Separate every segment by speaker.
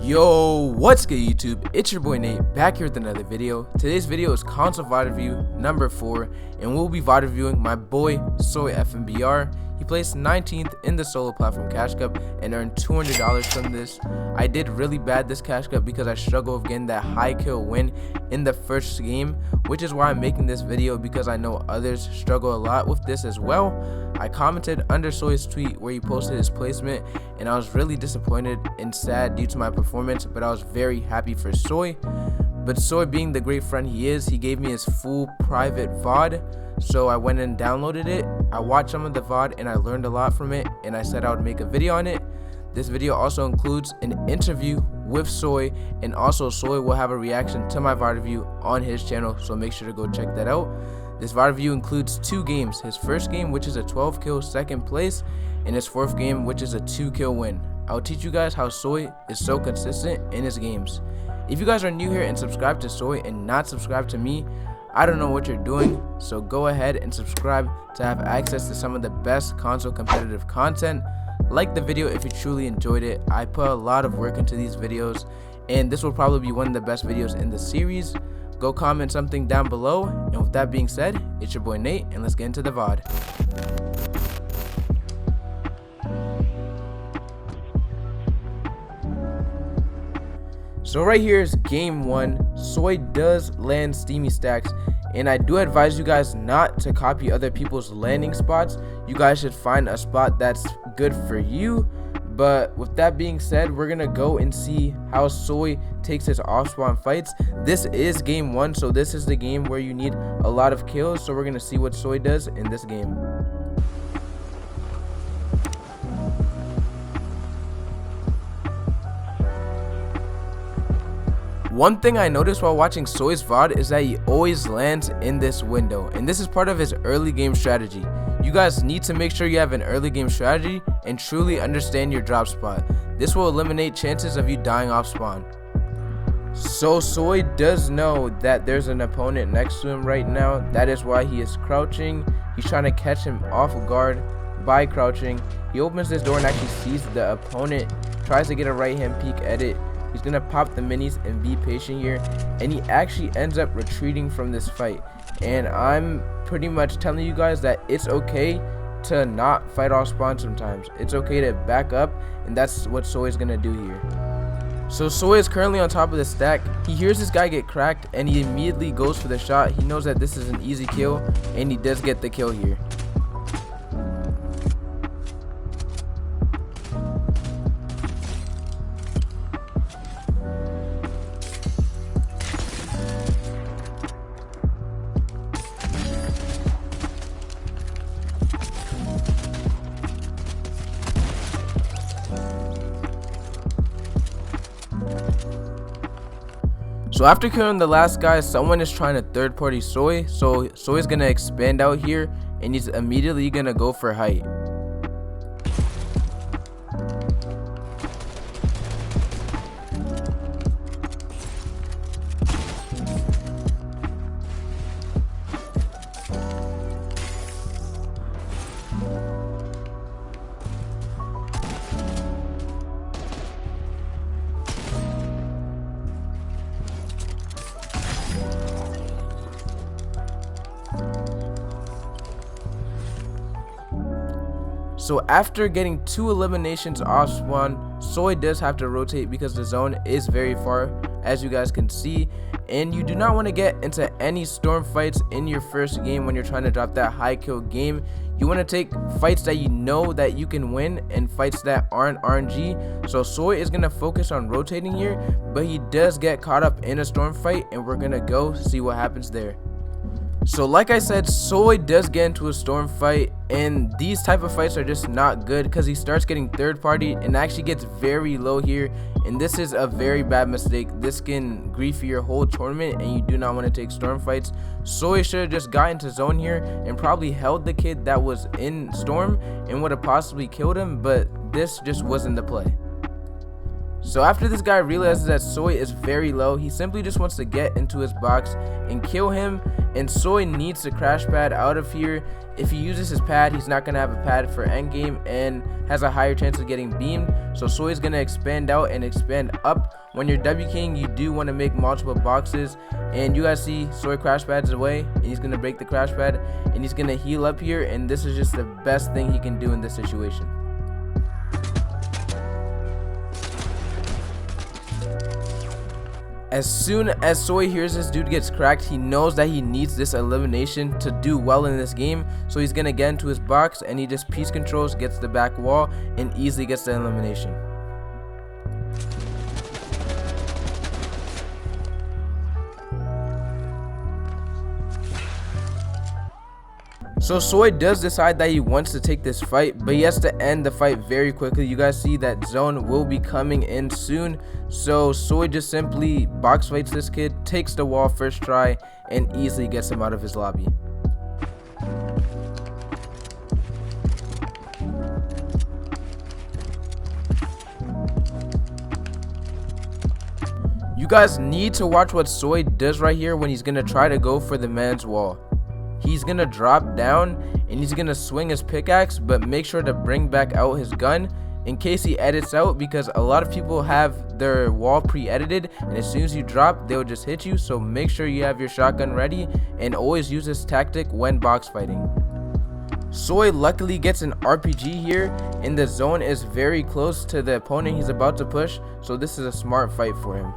Speaker 1: Yo, what's good YouTube? It's your boy Nate, back here with another video. Today's video is console VOD review number 4, and we'll be VOD reviewing my boy soyFNBR. He placed 19th in the solo platform cash cup and earned $200 from this. I did really bad this cash cup because I struggled with getting that high kill win in the first game, which is why I'm making this video, because I know others struggle a lot with this as well. I commented under Soy's tweet where he posted his placement, and I was really disappointed and sad due to my performance, but I was very happy for Soy. But Soy, being the great friend he is, he gave me his full private VOD, so I went and downloaded it. I watched some of the VOD and I learned a lot from it, and I said I would make a video on it. This video also includes an interview with Soy, and also Soy will have a reaction to my VOD review on his channel, so make sure to go check that out. This VOD review includes 2 games, his first game, which is a 12 kill second place, and his 4th game, which is a 2 kill win. I'll teach you guys how Soy is so consistent in his games. If you guys are new here and subscribe to Soy and not subscribe to me, I don't know what you're doing, so go ahead and subscribe to have access to some of the best console competitive content. Like the video if you truly enjoyed it. I put a lot of work into these videos, and this will probably be one of the best videos in the series. Go comment something down below, and with that being said, it's your boy Nate, and let's get into the VOD. So right here is game 1. Soy does land steamy stacks, and I do advise you guys not to copy other people's landing spots. You guys should find a spot that's good for you. But with that being said, we're gonna go and see how Soy takes his off spawn fights. This is game 1, so this is the game where you need a lot of kills, so we're gonna see what Soy does in this game. One thing I noticed while watching Soy's VOD is that he always lands in this window, and this is part of his early game strategy. You guys need to make sure you have an early game strategy and truly understand your drop spot. This will eliminate chances of you dying off spawn. So Soy does know that there's an opponent next to him right now. That is why he is crouching. He's trying to catch him off guard by crouching. He opens this door and actually sees the opponent, tries to get a right hand peek at it. He's gonna pop the minis and be patient here, and he actually ends up retreating from this fight. And I'm pretty much telling you guys that it's okay to not fight off spawn sometimes. It's okay to back up, and that's what Soy is gonna do here. So Soy is currently on top of the stack. He hears this guy get cracked, and he immediately goes for the shot. He knows that this is an easy kill, and he does get the kill here. So after killing the last guy, someone is trying to third party Soy, so Soy is gonna expand out here, and he's immediately gonna go for height. So after getting 2 eliminations off spawn, Soy does have to rotate because the zone is very far, as you guys can see, and you do not want to get into any storm fights in your first game when you're trying to drop that high kill game. You want to take fights that you know that you can win and fights that aren't RNG. So Soy is going to focus on rotating here, but he does get caught up in a storm fight, and we're going to go see what happens there. So like I said, Soy does get into a storm fight, and these type of fights are just not good because he starts getting third party and actually gets very low here, and this is a very bad mistake. This can grief your whole tournament, and you do not want to take storm fights. Soy should have just got into zone here and probably held the kid that was in storm and would have possibly killed him, but this just wasn't the play. So after this guy realizes that Soy is very low, he simply just wants to get into his box and kill him, and Soy needs to crash pad out of here. If he uses his pad, he's not going to have a pad for endgame and has a higher chance of getting beamed. So Soy is going to expand out and expand up. When you're W king, you do want to make multiple boxes, and you guys see Soy crash pads away, and he's going to break the crash pad, and he's going to heal up here, and this is just the best thing he can do in this situation. As soon as Soy hears this dude gets cracked, he knows that he needs this elimination to do well in this game. So he's going to get into his box, and he just piece controls, gets the back wall, and easily gets the elimination. So Soy does decide that he wants to take this fight, but he has to end the fight very quickly. You guys see that zone will be coming in soon. So Soy just simply box fights this kid, takes the wall first try, and easily gets him out of his lobby. You guys need to watch what Soy does right here when he's going to try to go for the man's wall. He's going to drop down and he's going to swing his pickaxe, but make sure to bring back out his gun in case he edits out, because a lot of people have their wall pre-edited, and as soon as you drop, they'll just hit you. So make sure you have your shotgun ready and always use this tactic when box fighting. Soy luckily gets an RPG here, and the zone is very close to the opponent he's about to push, so this is a smart fight for him.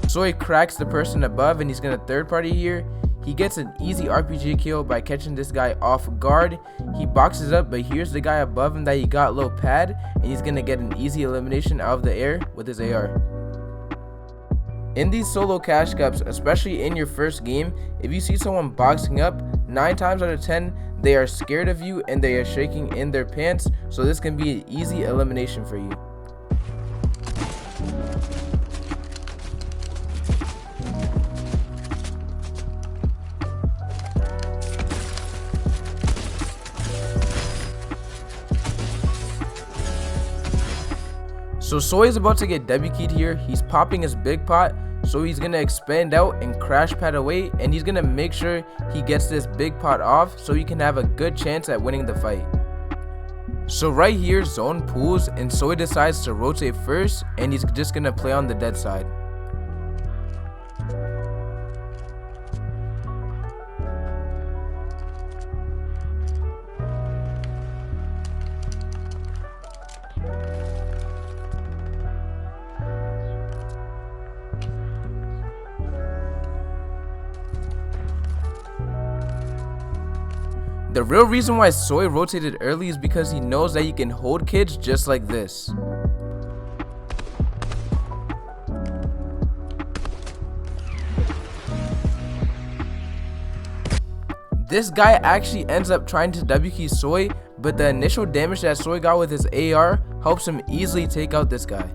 Speaker 1: Soy cracks the person above, and he's gonna third party here. He gets an easy RPG kill by catching this guy off guard. He boxes up, but here's the guy above him that he got low pad, and he's gonna get an easy elimination out of the air with his AR. In these solo cash cups, especially in your first game, if you see someone boxing up, 9 times out of 10 they are scared of you and they are shaking in their pants, so this can be an easy elimination for you. So Soy is about to get W keyed here. He's popping his big pot, so he's gonna expand out and crash pad away, and he's gonna make sure he gets this big pot off so he can have a good chance at winning the fight. So right here, zone pulls, and Soy decides to rotate first, and he's just gonna play on the dead side. The real reason why Soy rotated early is because he knows that he can hold kids just like this. This guy actually ends up trying to W key Soy, but the initial damage that Soy got with his AR helps him easily take out this guy.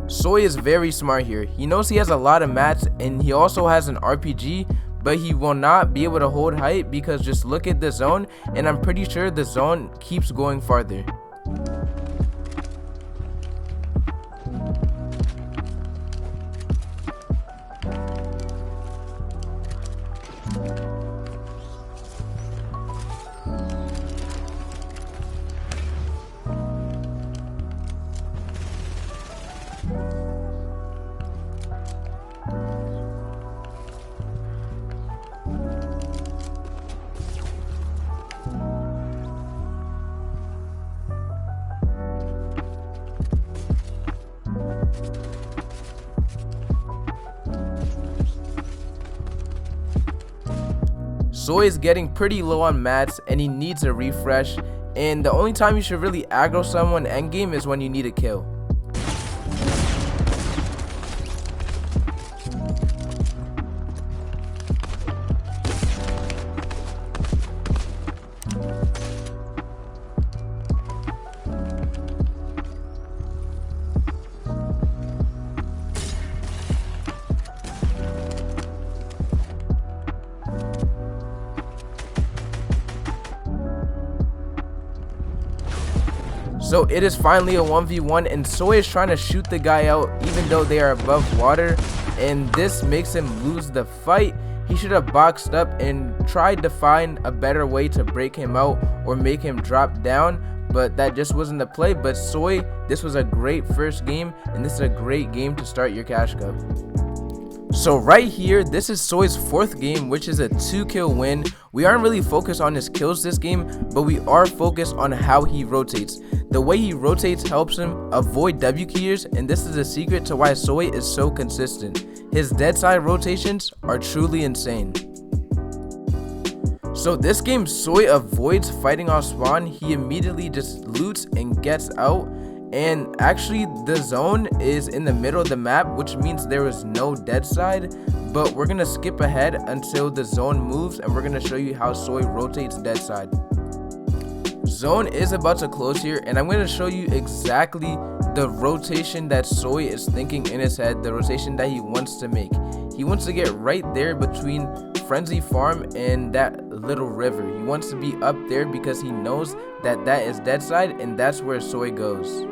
Speaker 1: Soy is very smart here. He knows he has a lot of mats, and he also has an RPG, but he will not be able to hold height because just look at the zone, and I'm pretty sure the zone keeps going farther. Soy is getting pretty low on mats and he needs a refresh, and the only time you should really aggro someone endgame is when you need a kill. So it is finally a 1v1 and Soy is trying to shoot the guy out even though they are above water, and this makes him lose the fight. He should have boxed up and tried to find a better way to break him out or make him drop down, but that just wasn't the play. But Soy, this was a great first game, and this is a great game to start your cash cup. So right here, this is Soy's 4th game, which is a 2-kill win. We aren't really focused on his kills this game, but we are focused on how he rotates. The way he rotates helps him avoid W keyers, and this is a secret to why Soy is so consistent. His dead side rotations are truly insane. So this game, Soy avoids fighting off spawn. He immediately just loots and gets out. And actually the zone is in the middle of the map, which means there is no dead side, but we're gonna skip ahead until the zone moves and we're gonna show you how Soy rotates dead side. Zone is about to close here, and I'm gonna show you exactly the rotation that Soy is thinking in his head, the rotation that he wants to make. He wants to get right there between Frenzy Farm and that little river. He wants to be up there because he knows that that is dead side, and that's where Soy goes.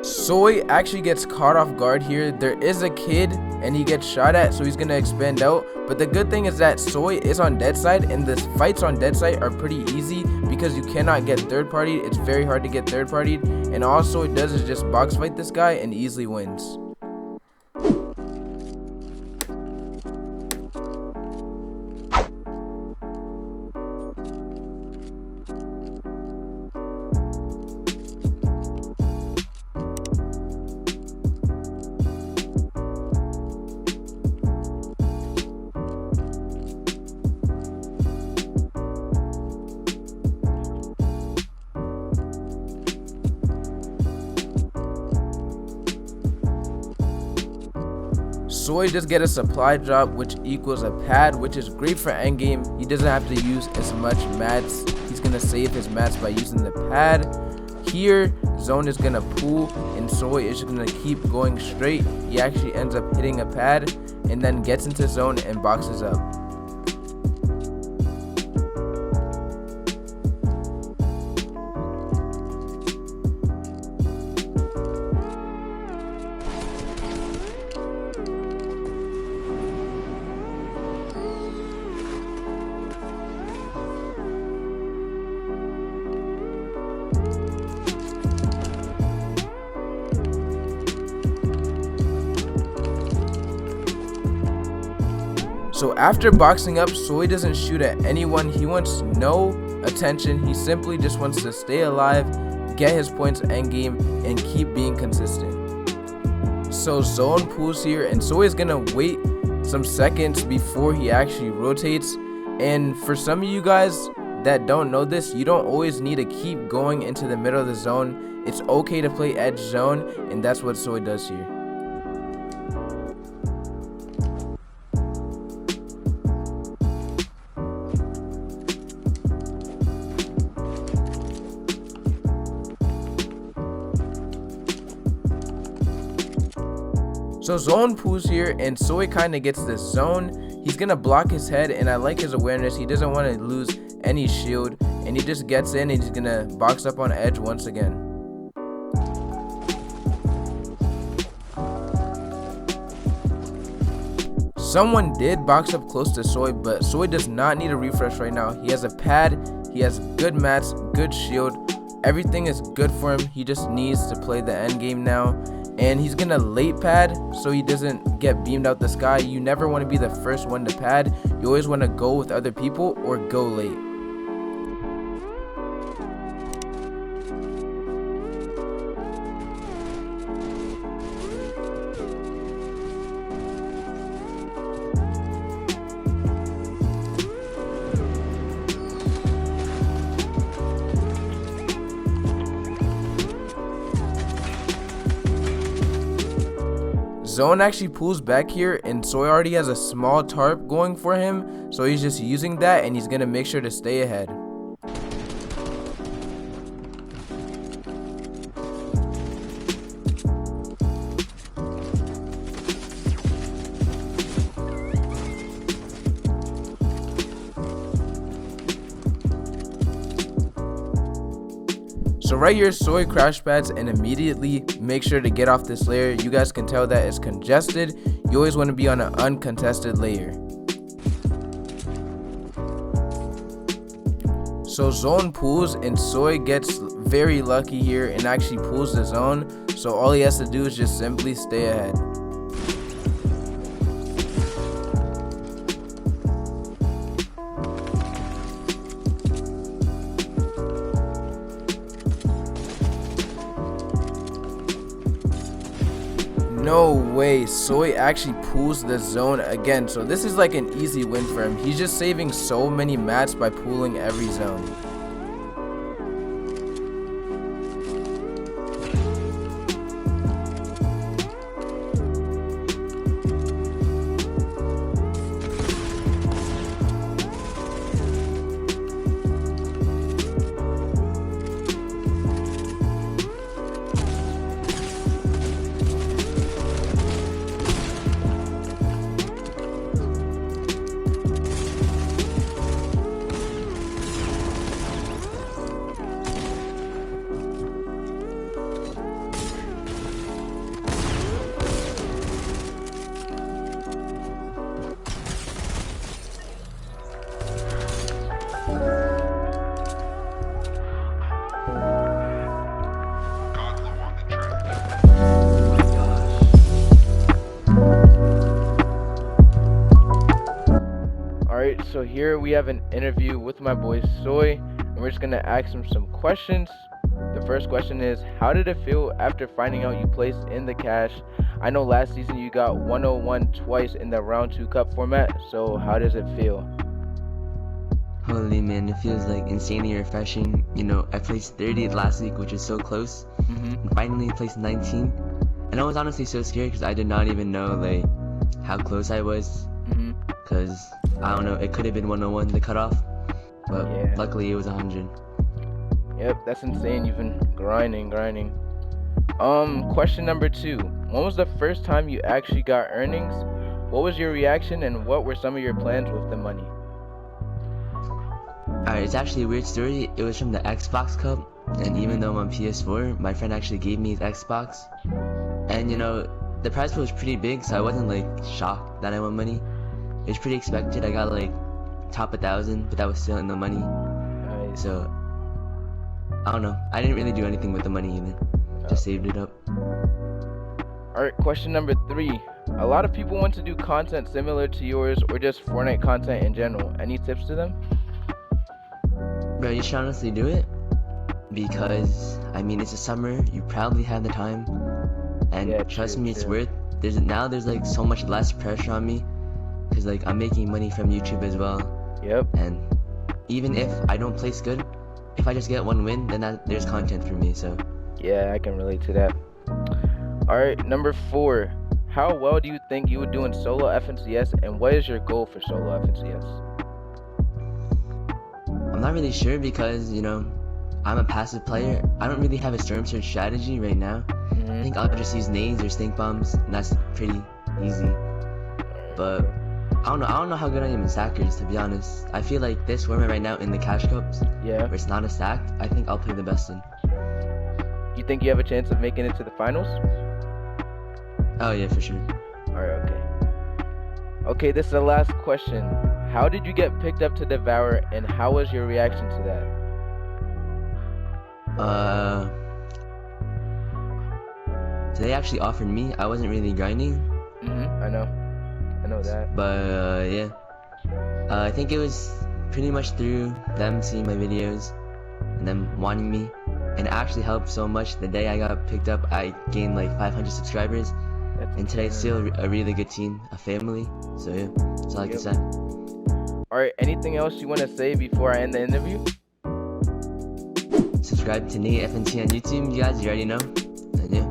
Speaker 1: Soy actually gets caught off guard here. There is a kid and he gets shot at, so he's gonna expand out. But the good thing is that Soy is on dead side, and the fights on dead side are pretty easy because you cannot get third partied. It's very hard to get third partied, and all Soy does is just box fight this guy and easily wins. Soy just get a supply drop, which equals a pad, which is great for endgame. He doesn't have to use as much mats. He's gonna save his mats by using the pad. Here, zone is gonna pull, and Soy is gonna keep going straight. He actually ends up hitting a pad, and then gets into zone and boxes up. So after boxing up, Soy doesn't shoot at anyone. He wants no attention. He simply just wants to stay alive, get his points endgame, and keep being consistent. So zone pulls here, and Soy is gonna wait some seconds before he actually rotates. And for some of you guys that don't know this, you don't always need to keep going into the middle of the zone. It's okay to play edge zone, and that's what Soy does here. So zone pulls here, and Soy kind of gets this zone. He's gonna block his head, and I like his awareness. He doesn't want to lose any shield, and he just gets in, and he's gonna box up on edge once again. Someone did box up close to Soy, but Soy does not need a refresh right now. He has a pad, he has good mats, good shield. Everything is good for him. He just needs to play the end game now. And he's gonna late pad so he doesn't get beamed out the sky. You never want to be the first one to pad. You always want to go with other people or go late. Zone actually pulls back here, and Soy already has a small tarp going for him, so he's just using that, and he's gonna make sure to stay ahead. So right here, Soy crash pads and immediately make sure to get off this layer. You guys can tell that it's congested. You always want to be on an uncontested layer. So zone pulls, and Soy gets very lucky here and actually pulls the zone. So all he has to do is just simply stay ahead. No way, Soy actually pulls the zone again. So this is like an easy win for him. He's just saving so many mats by pulling every zone. So here we have an interview with my boy Soy, and we're just gonna ask him some questions. The first question is, how did it feel after finding out you placed in the cash? I know last season you got 101 twice in the round 2 cup format, so how does it feel?
Speaker 2: Holy man, it feels like insanely refreshing. You know, I placed 30th last week, which is so close, and finally placed 19. And I was honestly so scared because I did not even know like how close I was. Because I don't know, it could have been 101 the cutoff, but yeah, luckily it was 100.
Speaker 1: Yep, that's insane. You've been grinding. Question number 2. When was the first time you actually got earnings? What was your reaction, and what were some of your plans with the money?
Speaker 2: Alright, it's actually a weird story. It was from the Xbox Cup, and even though I'm on PS4, my friend actually gave me his Xbox. And you know, the prize pool was pretty big, so I wasn't like shocked that I won money. It was pretty expected. I got like top 1,000, but that was still no money. Nice. So I don't know. I didn't really do anything with the money either. Just saved it up.
Speaker 1: Alright, question number 3. A lot of people want to do content similar to yours or just Fortnite content in general. Any tips to them?
Speaker 2: Bro, you should honestly do it. Because, I mean, it's a summer. You probably have the time. And yeah, trust me, it's worth. There's like so much less pressure on me. Because like I'm making money from YouTube as well. Yep. And even if I don't place good, if I just get one win, then there's content for me. So
Speaker 1: yeah, I can relate to that. Alright, number 4. How well do you think you would do in solo FNCS, and what is your goal for solo FNCS?
Speaker 2: I'm not really sure because, you know, I'm a passive player. I don't really have a storm surge strategy right now. I think I'll just use nades or stink bombs, and that's pretty easy. But I don't know how good I am in stackers, to be honest. I feel like this format right now in the cash cups, where it's not a stacked, I think I'll play the best in.
Speaker 1: You think you have a chance of making it to the finals?
Speaker 2: Oh yeah, for sure.
Speaker 1: Alright, okay. Okay, this is the last question. How did you get picked up to Devour, and how was your reaction to that?
Speaker 2: So they actually offered me. I wasn't really grinding.
Speaker 1: I know that.
Speaker 2: But yeah, I think it was pretty much through them seeing my videos and them wanting me, and it actually helped so much. The day I got picked up, I gained like 500 subscribers, and today it's still a really good team, a family. So yeah, that's all I can say.
Speaker 1: Alright, anything else you want to say before I end the interview?
Speaker 2: Subscribe to natefnt on YouTube, you guys. You already know. And yeah.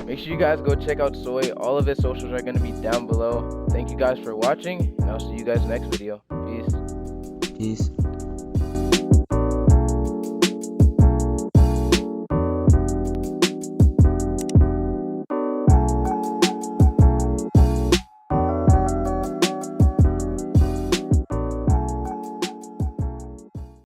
Speaker 1: Make sure you guys go check out Soy. All of his socials are going to be down below. Thank you guys for watching, and I'll see you guys next video. Peace.
Speaker 2: Peace.